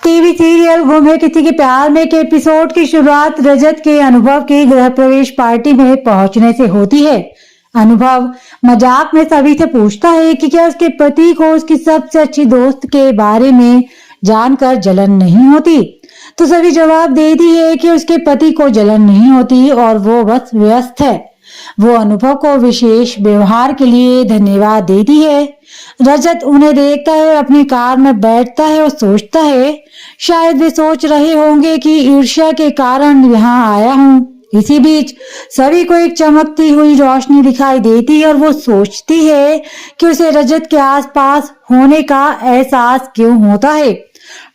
TV serial गुम है किसी के प्यार में के एपिसोड की शुरुआत रजत के अनुभव की गृह प्रवेश पार्टी में पहुंचने से होती है। अनुभव मजाक में सभी से पूछता है कि क्या उसके पति को उसकी सबसे अच्छी दोस्त के बारे में जानकर जलन नहीं होती, तो सभी जवाब देती है कि उसके पति को जलन नहीं होती और वो बस व्यस्त है। वो अनुभव को विशेष व्यवहार के लिए धन्यवाद देती है। रजत उन्हें देखता है, अपनी कार में बैठता है और सोचता है शायद वे सोच रहे होंगे कि ईर्ष्या के कारण यहाँ आया हूँ। इसी बीच सभी को एक चमकती हुई रोशनी दिखाई देती है और वो सोचती है कि उसे रजत के आसपास होने का एहसास क्यों होता है।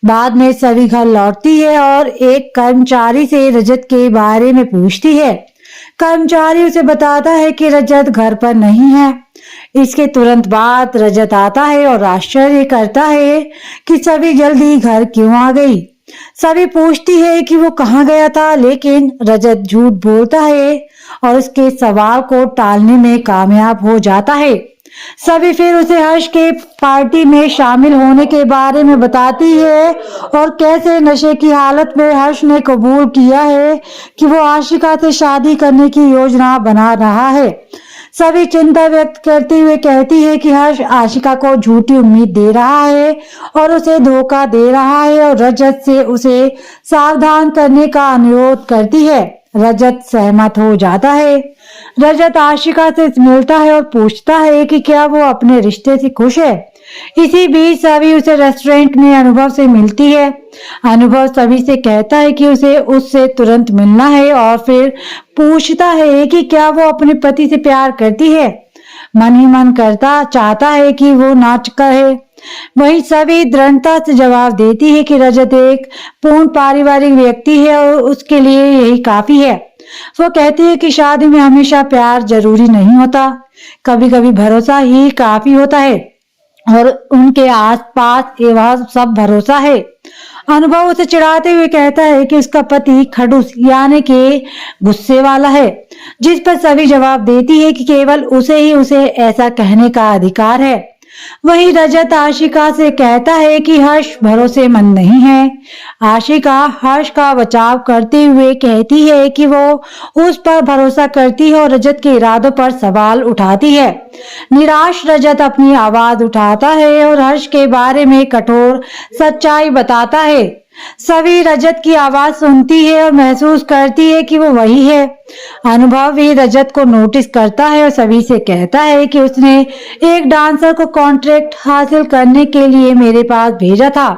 बाद में सभी घर लौटती है और एक कर्मचारी से रजत के बारे में पूछती है। कर्मचारी उसे बताता है कि रजत घर पर नहीं है। इसके तुरंत बाद रजत आता है और आश्चर्य करता है कि सभी जल्दी घर क्यों आ गई। सभी पूछती है कि वो कहाँ गया था, लेकिन रजत झूठ बोलता है और उसके सवाल को टालने में कामयाब हो जाता है। सभी फिर उसे हर्ष के पार्टी में शामिल होने के बारे में बताती है और कैसे नशे की हालत में हर्ष ने कबूल किया है कि वो आशिका से शादी करने की योजना बना रहा है। सभी चिंता व्यक्त करते हुए कहती है कि हर्ष आशिका को झूठी उम्मीद दे रहा है और उसे धोखा दे रहा है और रजत से उसे सावधान करने का अनुरोध करती है। रजत सहमत हो जाता है। रजत आशिका से मिलता है और पूछता है कि क्या वो अपने रिश्ते से खुश है। इसी बीच सभी उसे रेस्टोरेंट में अनुभव से मिलती है। अनुभव सभी से कहता है कि उसे उससे तुरंत मिलना है और फिर पूछता है कि क्या वो अपने पति से प्यार करती है। मन ही मन चाहता है कि वो ना कहे। वहीं सभी दृढ़ता से जवाब देती है कि रजत एक पूर्ण पारिवारिक व्यक्ति है और उसके लिए यही काफी है। वो कहती है कि शादी में हमेशा प्यार जरूरी नहीं होता, कभी कभी भरोसा ही काफी होता है और उनके आसपास वह सब भरोसा है। अनुभव उसे चिढ़ाते हुए कहता है कि उसका पति खड़ूस यानी कि गुस्से वाला है, जिस पर सभी जवाब देती है कि केवल उसे ही उसे ऐसा कहने का अधिकार है। वहीं रजत आशिका से कहता है कि हर्ष भरोसेमंद नहीं है। आशिका हर्ष का बचाव करते हुए कहती है कि वो उस पर भरोसा करती है और रजत के इरादों पर सवाल उठाती है। निराश रजत अपनी आवाज उठाता है और हर्ष के बारे में कठोर सच्चाई बताता है। सभी रजत की आवाज सुनती है और महसूस करती है कि वो वही है। अनुभव भी रजत को नोटिस करता है और सभी से कहता है कि उसने एक डांसर को कॉन्ट्रैक्ट हासिल करने के लिए मेरे पास भेजा था।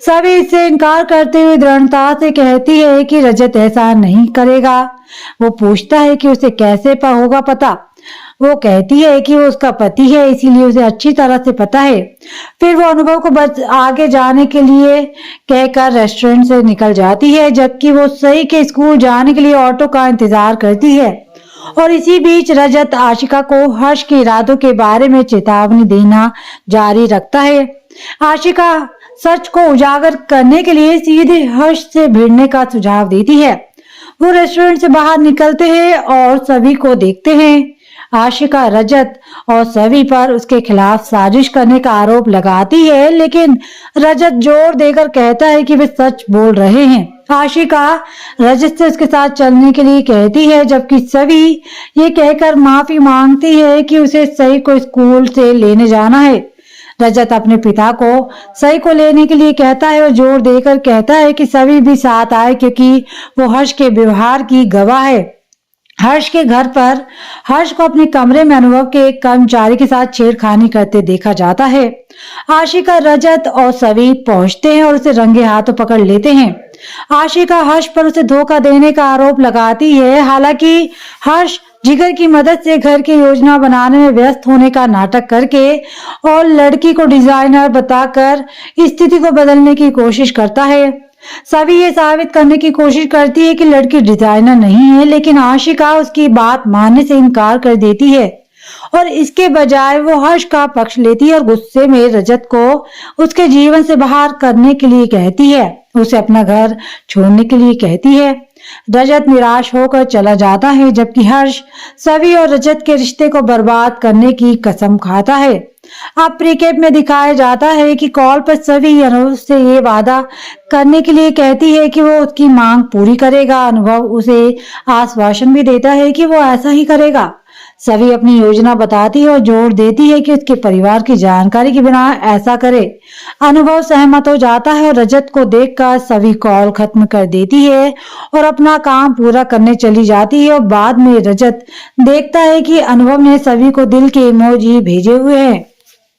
सभी इससे इनकार करते हुए दृढ़ता से कहती है कि रजत ऐसा नहीं करेगा। वो पूछता है कि उसे कैसे होगा पता। वो कहती है कि वो उसका पति है, इसीलिए उसे अच्छी तरह से पता है। फिर वो अनुभव को आगे जाने के लिए कहकर रेस्टोरेंट से निकल जाती है, जबकि वो सही के स्कूल जाने के लिए ऑटो का इंतजार करती है। और इसी बीच रजत आशिका को हर्ष के इरादों के बारे में चेतावनी देना जारी रखता है। आशिका सच को उजागर करने के लिए सीधे हर्ष से भिड़ने का सुझाव देती है। वो रेस्टोरेंट से बाहर निकलते हैं और सभी को देखते हैं। आशिका रजत और सभी पर उसके खिलाफ साजिश करने का आरोप लगाती है, लेकिन रजत जोर देकर कहता है कि वे सच बोल रहे हैं। आशिका रजत से उसके साथ चलने के लिए कहती है, जबकि सभी ये कहकर माफी मांगती है कि उसे सही को स्कूल से लेने जाना है। रजत अपने पिता को सही को लेने के लिए कहता है और जोर देकर कहता है कि सभी भी साथ आए, क्योंकि वो हर्ष के व्यवहार की गवाह है। हर्ष के घर पर हर्ष को अपने कमरे में अनुभव के एक कर्मचारी के साथ छेड़खानी करते देखा जाता है। आशिका रजत और सभी पहुंचते हैं और उसे रंगे हाथों पकड़ लेते हैं। आशिका हर्ष पर उसे धोखा देने का आरोप लगाती है। हालांकि हर्ष जिगर की मदद से घर की योजना बनाने में व्यस्त होने का नाटक करके और लड़की को डिजाइनर बताकर स्थिति को बदलने की कोशिश करता है। सभी ये साबित करने की कोशिश करती है कि लड़की डिजाइनर नहीं है, लेकिन आशिका उसकी बात मानने से इनकार कर देती है और इसके बजाय वो हर्ष का पक्ष लेती है और गुस्से में रजत को उसके जीवन से बाहर करने के लिए कहती है। उसे अपना घर छोड़ने के लिए कहती है। रजत निराश होकर चला जाता है, जबकि हर्ष सभी और रजत के रिश्ते को बर्बाद करने की कसम खाता है। अब प्रीकेप में दिखाया जाता है कि कॉल पर सभी अनुभव से ये वादा करने के लिए कहती है कि वो उसकी मांग पूरी करेगा। अनुभव उसे आश्वासन भी देता है कि वो ऐसा ही करेगा। सभी अपनी योजना बताती है और जोर देती है कि उसके परिवार की जानकारी के बिना ऐसा करे। अनुभव सहमत हो जाता है और रजत को देखकर सभी कॉल खत्म कर देती है और अपना काम पूरा करने चली जाती है। और बाद में रजत देखता है कि अनुभव ने सभी को दिल के इमोजी भेजे हुए हैं।